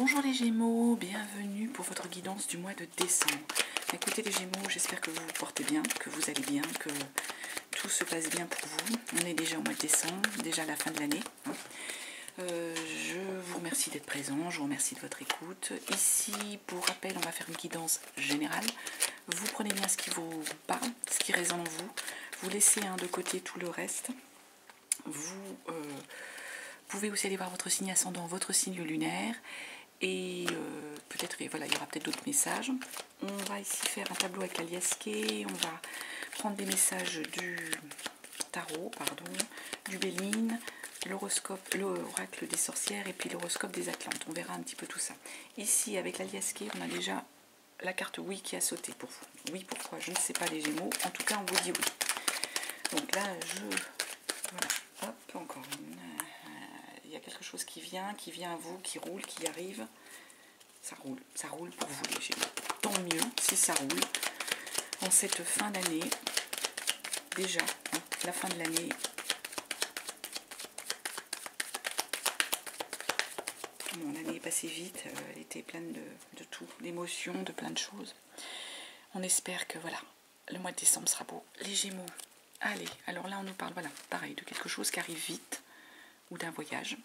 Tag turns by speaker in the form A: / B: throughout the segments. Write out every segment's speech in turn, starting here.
A: Bonjour les Gémeaux, bienvenue pour votre guidance du mois de décembre. Écoutez les Gémeaux, j'espère que vous vous portez bien, que vous allez bien, que tout se passe bien pour vous. On est déjà au mois de décembre, déjà à la fin de l'année. Je vous remercie d'être présent, je vous remercie de votre écoute. Ici, pour rappel, on va faire une guidance générale. Vous prenez bien ce qui vous parle, ce qui résonne en vous. Vous laissez de côté tout le reste. Vous pouvez aussi aller voir votre signe ascendant, votre signe lunaire. Et peut-être, voilà, il y aura peut-être d'autres messages. On va ici faire un tableau avec l'Aliasqué. On va prendre des messages du tarot, du Béline, l'horoscope, l'oracle des sorcières et puis l'horoscope des Atlantes. On verra un petit peu tout ça. Ici, avec l'Aliasqué, on a déjà la carte oui qui a sauté pour vous. Oui, pourquoi? Je ne sais pas les Gémeaux. En tout cas, on vous dit oui. Donc là, voilà. Hop, encore une. Il y a quelque chose qui vient à vous, qui roule, qui arrive. Ça roule pour vous les Gémeaux. Tant mieux si ça roule. En cette fin d'année, déjà, la fin de l'année, mon année est passée vite, elle était pleine de tout, d'émotions, de plein de choses. On espère que voilà, le mois de décembre sera beau. Les Gémeaux, allez, alors là on nous parle, voilà, pareil, de quelque chose qui arrive vite, ou d'un voyage,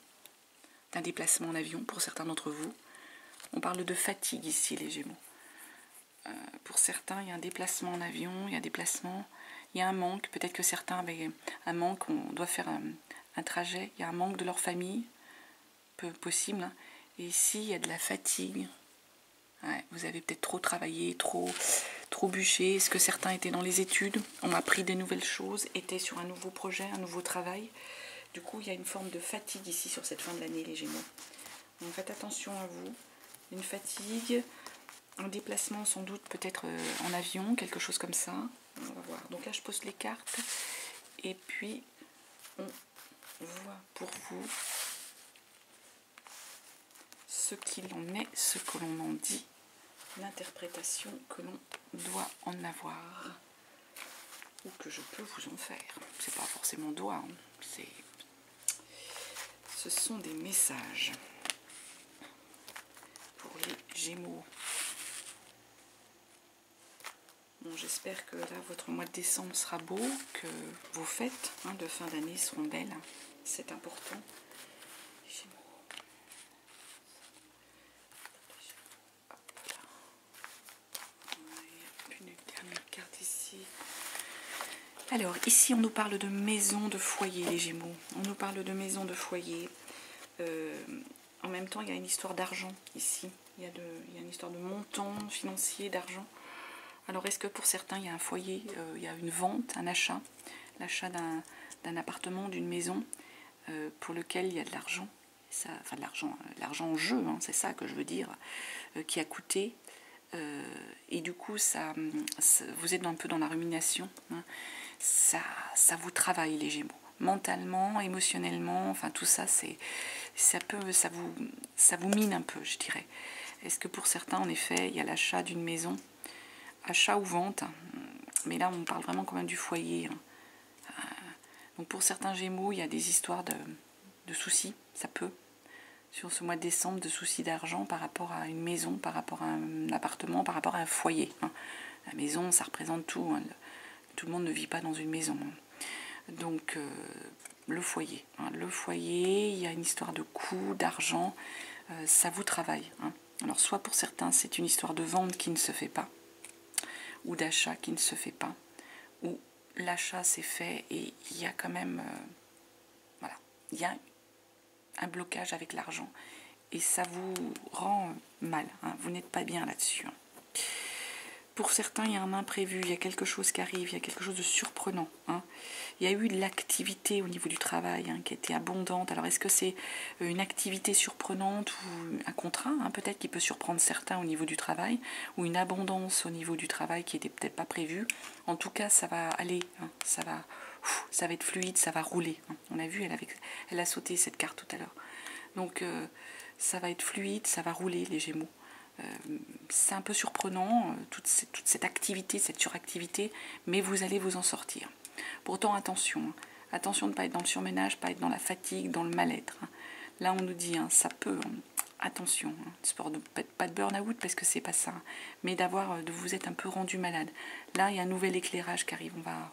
A: d'un déplacement en avion pour certains d'entre vous. On parle de fatigue ici les Gémeaux. Pour certains, il y a un déplacement en avion, il y a un déplacement, il y a un manque, peut-être que certains avaient un manque, on doit faire un trajet, il y a un manque de leur famille, peu possible, hein. Et ici, il y a de la fatigue. Ouais, vous avez peut-être trop travaillé, trop bûché. Est-ce que certains étaient dans les études, ont appris des nouvelles choses, étaient sur un nouveau projet, un nouveau travail. Du coup, il y a une forme de fatigue ici sur cette fin de l'année, les Gémeaux. Donc faites attention à vous. Une fatigue, un déplacement sans doute peut-être en avion, quelque chose comme ça. On va voir. Donc là, je pose les cartes. Et puis, on voit pour vous ce qu'il en est, ce que l'on en dit, l'interprétation que l'on doit en avoir. Ou que je peux vous en faire. C'est pas forcément doigt, hein. Ce sont des messages pour les Gémeaux. Bon, j'espère que là, votre mois de décembre sera beau, que vos fêtes de fin d'année seront belles. C'est important. Les Gémeaux. Hop là. Ouais, une dernière carte ici. Alors, ici, on nous parle de maison, de foyer, les Gémeaux. On nous parle de maison, de foyer. En même temps, il y a une histoire d'argent ici. Il y a une histoire de montant financier, d'argent. Alors, est-ce que pour certains, il y a un foyer, il y a une vente, un achat, l'achat d'un appartement, d'une maison, pour lequel il y a de l'argent, enfin de l'argent en jeu, hein, c'est ça que je veux dire, qui a coûté. Et du coup, vous êtes un peu dans la rumination. Hein, ça vous travaille, les Gémeaux. Mentalement, émotionnellement, enfin tout ça, ça vous mine un peu, je dirais. Est-ce que pour certains, en effet, il y a l'achat d'une maison, achat ou vente, mais là on parle vraiment quand même du foyer. Donc pour certains Gémeaux, il y a des histoires de soucis, ça peut, sur ce mois de décembre, de soucis d'argent par rapport à une maison, par rapport à un appartement, par rapport à un foyer. La maison, ça représente tout. Tout le monde ne vit pas dans une maison. Donc le foyer. Le foyer, il y a une histoire de coût, d'argent, ça vous travaille. Alors soit pour certains, c'est une histoire de vente qui ne se fait pas, ou d'achat qui ne se fait pas, ou l'achat s'est fait et il y a quand même, voilà, il y a un blocage avec l'argent et ça vous rend mal, vous n'êtes pas bien là-dessus. Pour certains, il y a un imprévu, il y a quelque chose qui arrive, il y a quelque chose de surprenant. Il y a eu de l'activité au niveau du travail qui était abondante. Alors, est-ce que c'est une activité surprenante ou un contrat, peut-être, qui peut surprendre certains au niveau du travail, ou une abondance au niveau du travail qui n'était peut-être pas prévue. En tout cas, ça va aller, ça va être fluide, ça va rouler. On a vu, elle a sauté cette carte tout à l'heure. Donc, ça va être fluide, ça va rouler, les Gémeaux. C'est un peu surprenant, toute cette activité, cette suractivité, mais vous allez vous en sortir. Pourtant, attention de ne pas être dans le surménage, pas être dans la fatigue, dans le mal-être. Là, on nous dit, ça peut attention, hein, sport de, pas de burn-out parce que c'est pas ça, mais d'avoir, de vous être un peu rendu malade. Là, il y a un nouvel éclairage qui arrive. On va.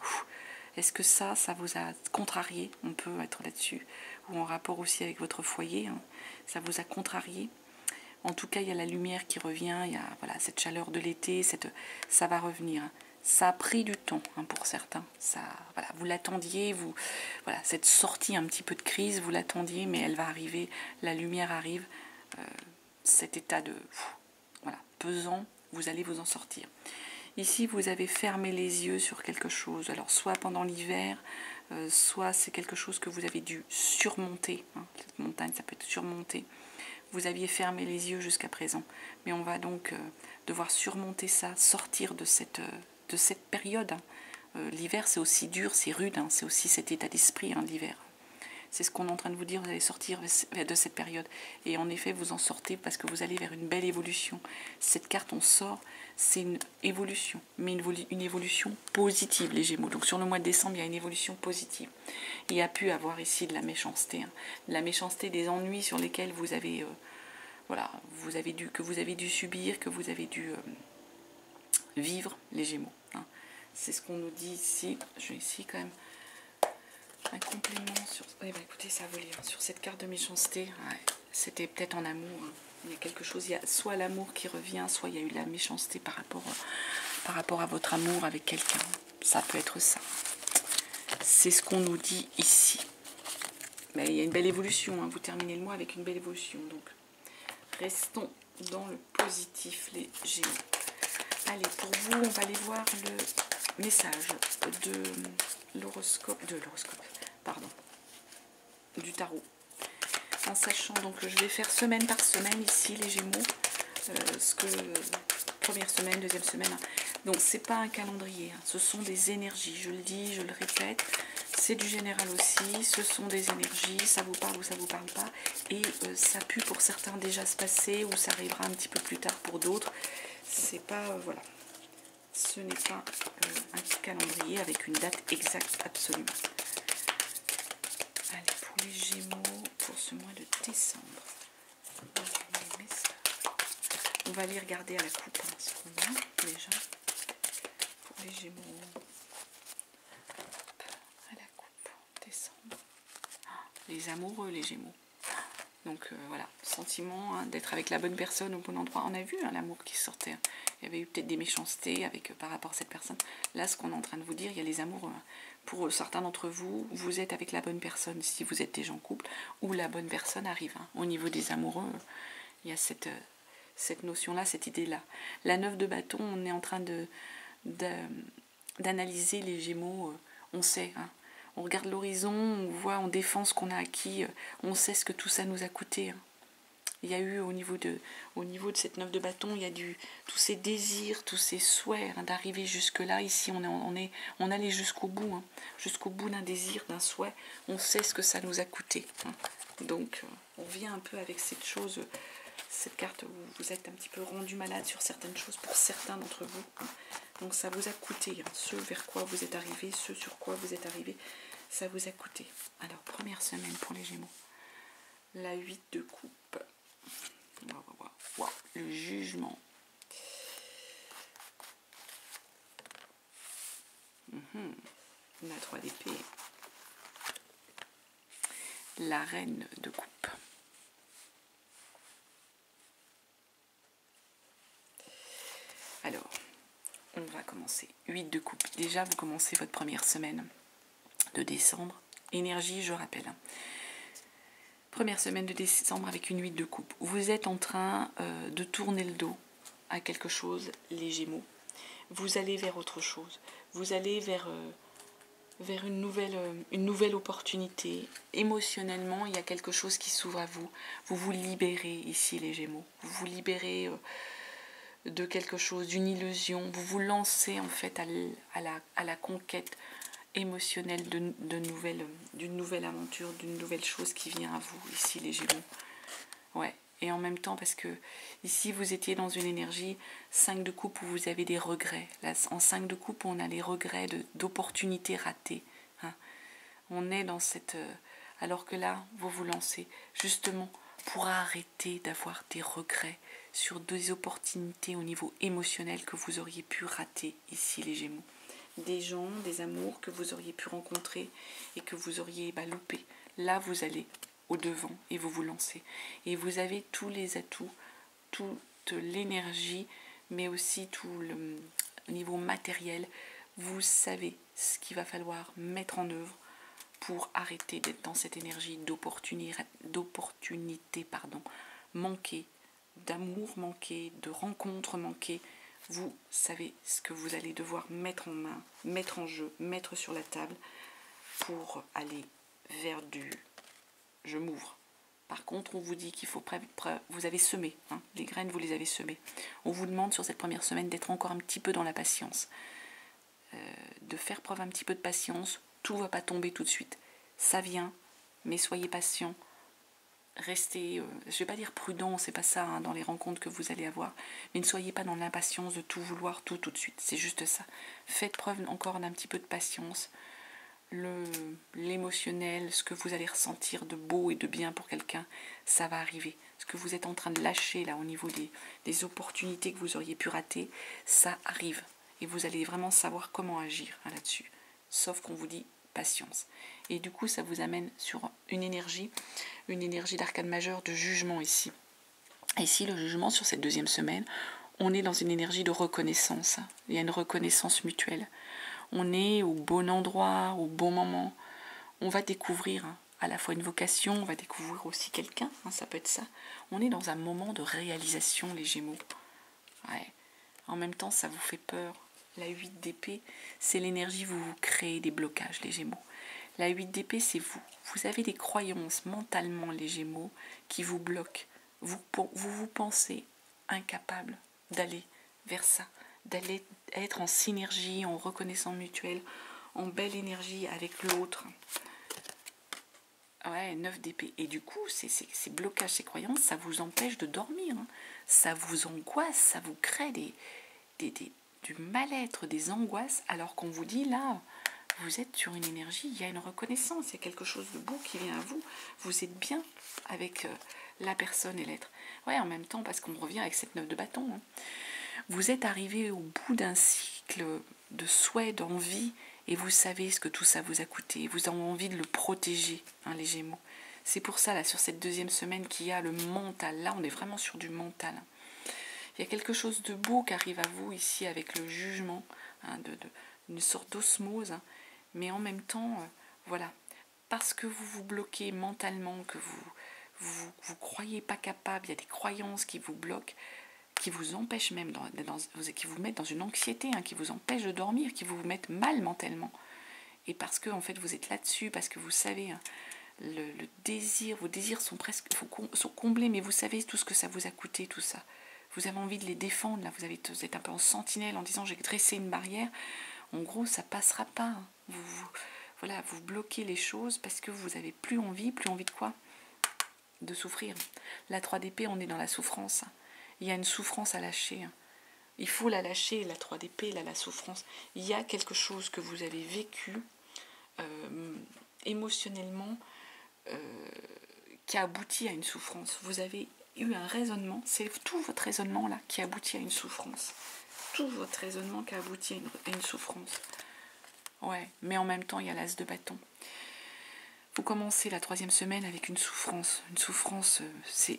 A: Est-ce que ça vous a contrarié? On peut être là-dessus, ou en rapport aussi avec votre foyer. Hein, ça vous a contrarié? En tout cas, il y a la lumière qui revient. Il y a voilà cette chaleur de l'été. Ça va revenir. Ça a pris du temps hein, pour certains. Ça, voilà, vous l'attendiez, voilà, cette sortie un petit peu de crise, vous l'attendiez, mais elle va arriver. La lumière arrive. Cet état de voilà, pesant, vous allez vous en sortir. Ici, vous avez fermé les yeux sur quelque chose. Alors, soit pendant l'hiver, soit c'est quelque chose que vous avez dû surmonter. Hein. Cette montagne, ça peut être surmonté. Vous aviez fermé les yeux jusqu'à présent. Mais on va donc devoir surmonter ça, sortir de cette période. Hein. L'hiver, c'est aussi dur, c'est rude. Hein. C'est aussi cet état d'esprit, hein, l'hiver. C'est ce qu'on est en train de vous dire, vous allez sortir de cette période. Et en effet, vous en sortez parce que vous allez vers une belle évolution. Cette carte, on sort, c'est une évolution, mais une évolution positive, les Gémeaux. Donc sur le mois de décembre, il y a une évolution positive. Il y a pu avoir ici de la méchanceté. Hein. De la méchanceté, des ennuis sur lesquels vous avez, voilà, que vous avez dû subir, que vous avez dû vivre, les Gémeaux. Hein. C'est ce qu'on nous dit ici. Je vais ici quand même... un complément sur... Oui, bah écoutez, ça va lire. Sur cette carte de méchanceté, ouais, c'était peut-être en amour. Hein. Il y a quelque chose, il y a soit l'amour qui revient, soit il y a eu la méchanceté par rapport à votre amour avec quelqu'un. Ça peut être ça. C'est ce qu'on nous dit ici. Mais il y a une belle évolution. Hein. Vous terminez le mois avec une belle évolution. Donc, restons dans le positif, les Gémeaux. Allez, pour vous, on va aller voir le message de l'horoscope, pardon, du tarot. En sachant donc que je vais faire semaine par semaine ici les Gémeaux, première semaine, deuxième semaine. Hein. Donc c'est pas un calendrier, hein. Ce sont des énergies. Je le dis, je le répète. C'est du général aussi. Ce sont des énergies. Ça vous parle ou ça vous parle pas. Et ça a pu pour certains déjà se passer ou ça arrivera un petit peu plus tard pour d'autres. C'est pas voilà. Ce n'est pas un calendrier avec une date exacte absolument. Allez, pour les Gémeaux, pour ce mois de décembre, on va aller regarder à la coupe hein, ce qu'on a déjà. Pour les Gémeaux, à la coupe, décembre. Les amoureux, les Gémeaux. Donc voilà, sentiment hein, d'être avec la bonne personne au bon endroit. On a vu hein, l'amour qui sortait. Hein. Il y avait eu peut-être des méchancetés par rapport à cette personne. Là, ce qu'on est en train de vous dire, il y a les amours. Pour certains d'entre vous, vous êtes avec la bonne personne si vous êtes déjà en couple, ou la bonne personne arrive. Hein. Au niveau des amoureux, il y a cette notion-là, cette idée-là. La 9 de bâton, on est en train d'analyser les Gémeaux. On sait, hein. On regarde l'horizon, on voit, on défend ce qu'on a acquis, on sait ce que tout ça nous a coûté. Hein. Il y a eu au niveau de cette 9 de bâton, il y a tous ces désirs, tous ces souhaits hein, d'arriver jusque-là. Ici, on allait jusqu'au bout, hein, jusqu'au bout d'un désir, d'un souhait. On sait ce que ça nous a coûté. Hein. Donc, on vient un peu avec cette chose, cette carte où vous êtes un petit peu rendu malade sur certaines choses pour certains d'entre vous. Hein. Donc, ça vous a coûté. Hein, ce vers quoi vous êtes arrivé, ce sur quoi vous êtes arrivé, ça vous a coûté. Alors, première semaine pour les Gémeaux. La 8 de coupe. Wow, le jugement. La 3 d'épée. La reine de coupe. Alors, on va commencer. 8 de coupe. Déjà, vous commencez votre première semaine de décembre. Énergie, je rappelle. Première semaine de décembre avec une 8 de coupe. Vous êtes en train de tourner le dos à quelque chose, les Gémeaux. Vous allez vers autre chose. Vous allez vers une nouvelle opportunité. Émotionnellement, il y a quelque chose qui s'ouvre à vous. Vous vous libérez ici, les Gémeaux. Vous vous libérez de quelque chose, d'une illusion. Vous vous lancez en fait à la conquête émotionnelle d'une nouvelle aventure, d'une nouvelle chose qui vient à vous, ici les Gémeaux. Ouais, et en même temps, parce que ici vous étiez dans une énergie 5 de coupe où vous avez des regrets. Là, en 5 de coupe, on a les regrets d'opportunités ratées. Hein. On est dans cette... alors que là, vous vous lancez justement pour arrêter d'avoir des regrets sur des opportunités au niveau émotionnel que vous auriez pu rater ici les Gémeaux. Des gens, des amours que vous auriez pu rencontrer et que vous auriez loupé. Là, vous allez au devant et vous vous lancez. Et vous avez tous les atouts, toute l'énergie, mais aussi tout le niveau matériel. Vous savez ce qu'il va falloir mettre en œuvre pour arrêter d'être dans cette énergie d'opportunité manquée, d'amour manqué, de rencontres manquées. Vous savez ce que vous allez devoir mettre en main, mettre en jeu, mettre sur la table pour aller vers du « je m'ouvre ». Par contre, on vous dit qu'il faut vous avez semé, hein, les graines, vous les avez semées. On vous demande sur cette première semaine d'être encore un petit peu dans la patience, de faire preuve un petit peu de patience. Tout ne va pas tomber tout de suite. Ça vient, mais soyez patient. Restez, je ne vais pas dire prudent, c'est pas ça hein, dans les rencontres que vous allez avoir, mais ne soyez pas dans l'impatience de tout vouloir tout de suite. C'est juste ça. Faites preuve encore d'un petit peu de patience. L'émotionnel, ce que vous allez ressentir de beau et de bien pour quelqu'un, ça va arriver. Ce que vous êtes en train de lâcher là au niveau des opportunités que vous auriez pu rater, ça arrive. Et vous allez vraiment savoir comment agir hein, là-dessus. Sauf qu'on vous dit patience. Et du coup, ça vous amène sur une énergie d'arcane majeur de jugement ici. Ici, le jugement sur cette deuxième semaine, on est dans une énergie de reconnaissance. Il y a une reconnaissance mutuelle. On est au bon endroit, au bon moment. On va découvrir à la fois une vocation, on va découvrir aussi quelqu'un, hein, ça peut être ça. On est dans un moment de réalisation, les Gémeaux. Ouais. En même temps, ça vous fait peur. La 8 d'épée, c'est l'énergie, vous créez des blocages, les Gémeaux. La 8 d'épée, c'est vous. Vous avez des croyances mentalement, les Gémeaux, qui vous bloquent. Vous pensez incapable d'aller vers ça, d'aller être en synergie, en reconnaissance mutuelle, en belle énergie avec l'autre. Ouais, 9 d'épée. Et du coup, ces blocages, ces croyances, ça vous empêche de dormir. Hein. Ça vous angoisse, ça vous crée du mal-être, des angoisses, alors qu'on vous dit là, vous êtes sur une énergie, il y a une reconnaissance, il y a quelque chose de beau qui vient à vous. Vous êtes bien avec la personne et l'être. Ouais, en même temps, parce qu'on revient avec cette 9 de bâton. Hein. Vous êtes arrivé au bout d'un cycle de souhait, d'envie, et vous savez ce que tout ça vous a coûté. Vous avez envie de le protéger, hein, les Gémeaux. C'est pour ça, là, sur cette deuxième semaine, qu'il y a le mental. Là, on est vraiment sur du mental. Il y a quelque chose de beau qui arrive à vous ici avec le jugement, hein, une sorte d'osmose, hein, mais en même temps, voilà, parce que vous vous bloquez mentalement, que vous croyez pas capable, il y a des croyances qui vous bloquent, qui vous empêchent même, qui vous mettent dans une anxiété, hein, qui vous empêchent de dormir, qui vous mettent mal mentalement. Et parce que en fait vous êtes là-dessus, parce que vous savez, hein, le désir, vos désirs sont presque sont comblés, mais vous savez tout ce que ça vous a coûté, tout ça. Vous avez envie de les défendre, là, vous êtes un peu en sentinelle en disant j'ai dressé une barrière. En gros, ça passera pas. Hein. Voilà, vous bloquez les choses parce que vous n'avez plus envie de quoi? De souffrir. La 3 d'épée, on est dans la souffrance. Hein. Il y a une souffrance à lâcher. Hein. Il faut la lâcher, la 3 d'épée, là, la souffrance. Il y a quelque chose que vous avez vécu émotionnellement qui a abouti à une souffrance. Vous avez eu un raisonnement, c'est tout votre raisonnement là qui aboutit à une souffrance. Tout votre raisonnement qui a abouti à une souffrance. Ouais, mais en même temps, il y a l'as de bâton. Vous commencez la 3e semaine avec une souffrance. Une souffrance, c'est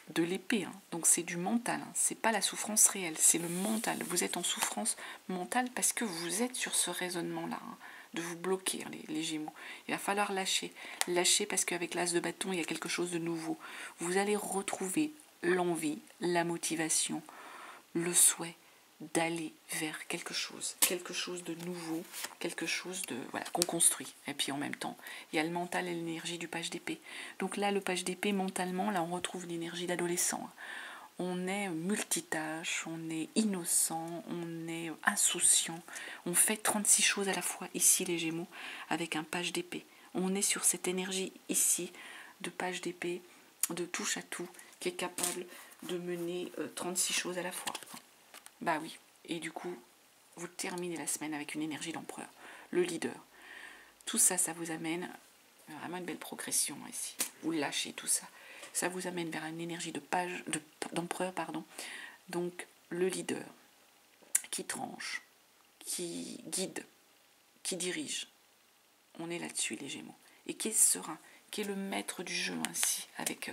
A: de l'épée, hein. Donc c'est du mental. Hein. C'est pas la souffrance réelle, c'est le mental. Vous êtes en souffrance mentale parce que vous êtes sur ce raisonnement-là. Hein, de vous bloquer, les Gémeaux. Il va falloir lâcher. Lâcher parce qu'avec l'as de bâton, il y a quelque chose de nouveau. Vous allez retrouver l'envie, la motivation, le souhait d'aller vers quelque chose de nouveau, quelque chose de voilà qu'on construit. Et puis en même temps, il y a le mental et l'énergie du page d'épée. Donc là, le page d'épée, mentalement, là, on retrouve l'énergie d'adolescent. On est multitâche, on est innocent, on est insouciant. On fait 36 choses à la fois, ici les Gémeaux, avec un page d'épée. On est sur cette énergie ici, de page d'épée, de touche à tout, qui est capable de mener 36 choses à la fois. Bah oui, et du coup, vous terminez la semaine avec une énergie d'empereur, le leader. Tout ça, ça vous amène vraiment une belle progression ici. vous lâchez tout ça. Ça vous amène vers une énergie d'empereur, pardon. Donc le leader qui tranche, qui guide, qui dirige. On est là-dessus les Gémeaux. Et qui est serein, qui est le maître du jeu ainsi, avec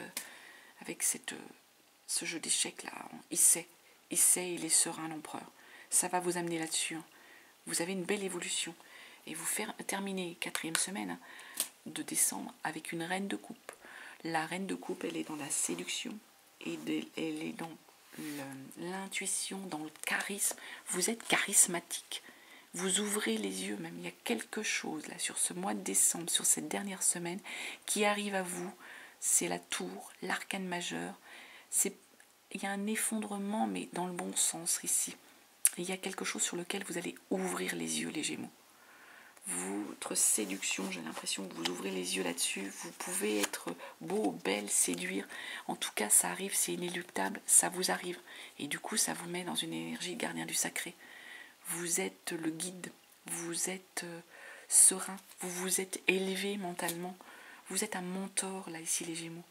A: ce jeu d'échecs là. Il sait, il est serein l'empereur. Ça va vous amener là-dessus. Hein. Vous avez une belle évolution. Et vous faire terminer 4e semaine de décembre avec une reine de coupe. La reine de coupe, elle est dans la séduction et elle est dans l'intuition, dans le charisme. Vous êtes charismatique. Vous ouvrez les yeux même. Il y a quelque chose là sur ce mois de décembre, sur cette dernière semaine qui arrive à vous. C'est la tour, l'arcane majeur. Il y a un effondrement, mais dans le bon sens ici. Il y a quelque chose sur lequel vous allez ouvrir les yeux, les Gémeaux. Votre séduction, j'ai l'impression que vous ouvrez les yeux là-dessus. Vous pouvez être beau, belle, séduire. En tout cas, ça arrive, c'est inéluctable, ça vous arrive. Et du coup, ça vous met dans une énergie gardien du sacré. Vous êtes le guide, vous êtes serein, vous vous êtes élevé mentalement. Vous êtes un mentor, là, ici, les Gémeaux.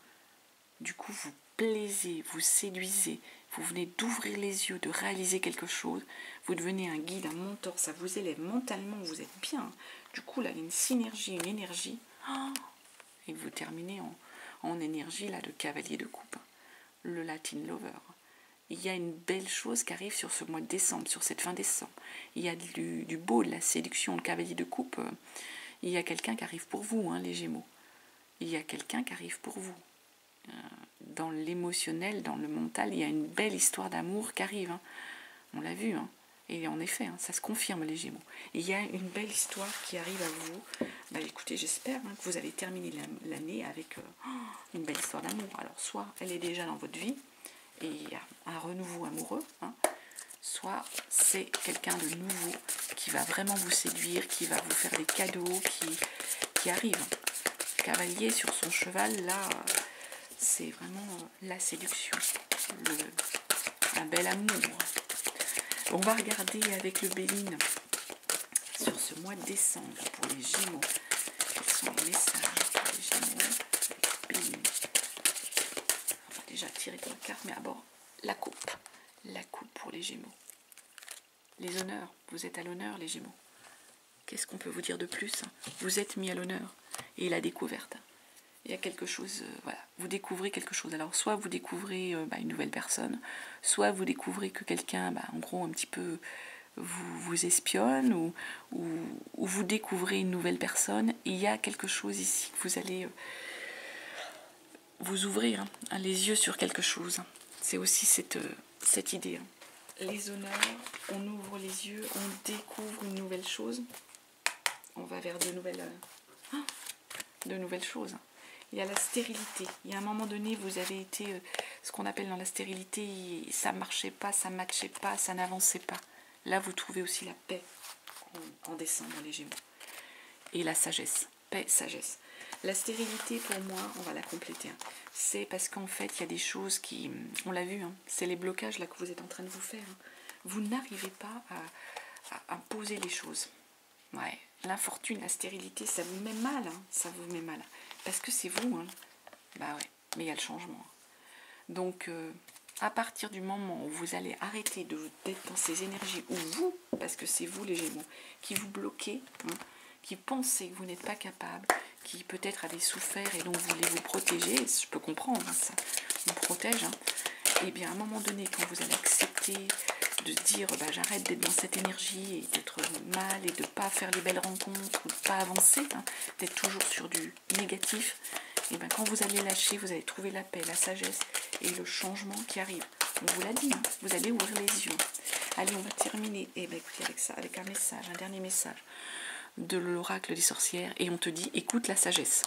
A: Du coup, vous plaisez, vous séduisez, vous venez d'ouvrir les yeux, de réaliser quelque chose, vous devenez un guide, un mentor, ça vous élève mentalement, vous êtes bien. Du coup, là, il y a une synergie, une énergie, et vous terminez en énergie là de cavalier de coupe, le Latin Lover. Il y a une belle chose qui arrive sur ce mois de décembre, sur cette fin décembre. Il y a du beau, de la séduction, le cavalier de coupe. Il y a quelqu'un qui arrive pour vous, hein, les Gémeaux. Il y a quelqu'un qui arrive pour vous. Dans l'émotionnel, dans le mental, il y a une belle histoire d'amour qui arrive. Hein. On l'a vu. Hein. Et en effet, hein, ça se confirme, les Gémeaux. Et il y a une belle histoire qui arrive à vous. Bah, écoutez, j'espère hein, que vous avez terminé l'année avec une belle histoire d'amour. Alors, soit elle est déjà dans votre vie, et il y a un renouveau amoureux, hein, soit c'est quelqu'un de nouveau qui va vraiment vous séduire, qui va vous faire des cadeaux, qui arrive. Cavalier sur son cheval, là... c'est vraiment la séduction, un bel amour. On va regarder avec le Béline sur ce mois de décembre pour les Gémeaux. Quels sont les messages pour les Gémeaux avec Béline? On va déjà tirer une carte, mais d'abord la coupe. La coupe pour les Gémeaux. Les honneurs, vous êtes à l'honneur les Gémeaux. Qu'est-ce qu'on peut vous dire de plus? Vous êtes mis à l'honneur. Et la découverte. Il y a quelque chose, voilà, vous découvrez quelque chose. Alors, soit vous découvrez une nouvelle personne, soit vous découvrez que quelqu'un, en gros, un petit peu vous espionne, ou vous découvrez une nouvelle personne. Il y a quelque chose ici que vous allez vous ouvrir les yeux sur quelque chose. C'est aussi cette idée. Les honneurs, on ouvre les yeux, on découvre une nouvelle chose. On va vers de nouvelles choses. Il y a la stérilité. Il y a un moment donné, vous avez été ce qu'on appelle dans la stérilité, ça ne marchait pas, ça ne matchait pas, ça n'avançait pas. Là, vous trouvez aussi la paix en décembre, les Gémeaux. Et la sagesse. Paix, sagesse. La stérilité, pour moi, on va la compléter. C'est parce qu'en fait, il y a des choses qui... On l'a vu, c'est les blocages là que vous êtes en train de vous faire. Vous n'arrivez pas à poser les choses. Ouais. L'infortune, la stérilité, ça vous met mal. Ça vous met mal. Parce que c'est vous, bah ouais, mais il y a le changement. Donc, à partir du moment où vous allez arrêter d'être dans ces énergies, où vous, parce que c'est vous les Gémeaux, qui vous bloquez, qui pensez que vous n'êtes pas capable, qui peut-être avez souffert et donc vous voulez vous protéger, je peux comprendre ça, on protège, et bien à un moment donné, quand vous allez accepter de se dire j'arrête d'être dans cette énergie et d'être mal et de ne pas faire les belles rencontres ou de ne pas avancer, d'être toujours sur du négatif, et bien quand vous allez lâcher, vous allez trouver la paix, la sagesse et le changement qui arrive. On vous l'a dit, vous allez ouvrir les yeux. Allez, on va terminer écoutez, avec ça, avec un message, un dernier message de l'oracle des sorcières, et on te dit écoute la sagesse.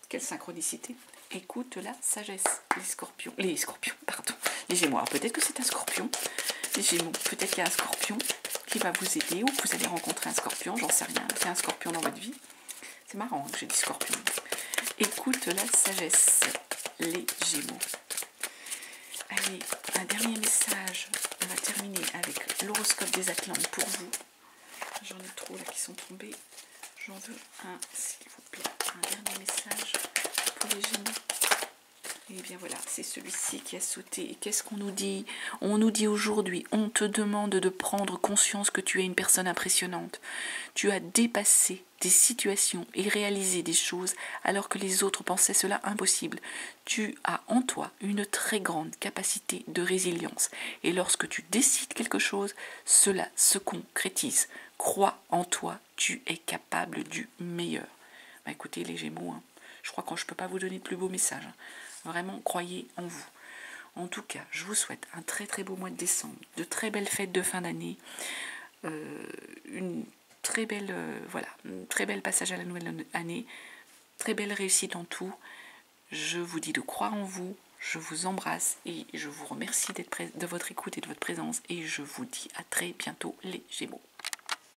A: Quelle synchronicité. Écoute la sagesse. Les Gémeaux. Alors peut-être que c'est un scorpion. Les Gémeaux, peut-être qu'il y a un scorpion qui va vous aider, ou que vous allez rencontrer un scorpion, j'en sais rien. Il y a un scorpion dans votre vie. C'est marrant que j'ai dit scorpion. Écoute la sagesse, les Gémeaux. Allez, un dernier message. On va terminer avec l'horoscope des Atlantes pour vous. J'en ai trop là qui sont tombés. J'en veux un, s'il vous plaît. Un dernier message pour les Gémeaux? Et bien voilà, c'est celui-ci qui a sauté. Et qu'est-ce qu'on nous dit? On nous dit aujourd'hui, on te demande de prendre conscience que tu es une personne impressionnante. Tu as dépassé des situations et réalisé des choses alors que les autres pensaient cela impossible. Tu as en toi une très grande capacité de résilience. Et lorsque tu décides quelque chose, cela se concrétise. Crois en toi, tu es capable du meilleur. Bah écoutez les Gémeaux, hein, je crois que je ne peux pas vous donner de plus beau message. Hein. Vraiment, croyez en vous. En tout cas, je vous souhaite un très très beau mois de décembre, de très belles fêtes de fin d'année, une très belle, voilà, un très bel passage à la nouvelle année, très belle réussite en tout. Je vous dis de croire en vous, je vous embrasse et je vous remercie de votre écoute et de votre présence et je vous dis à très bientôt les Gémeaux.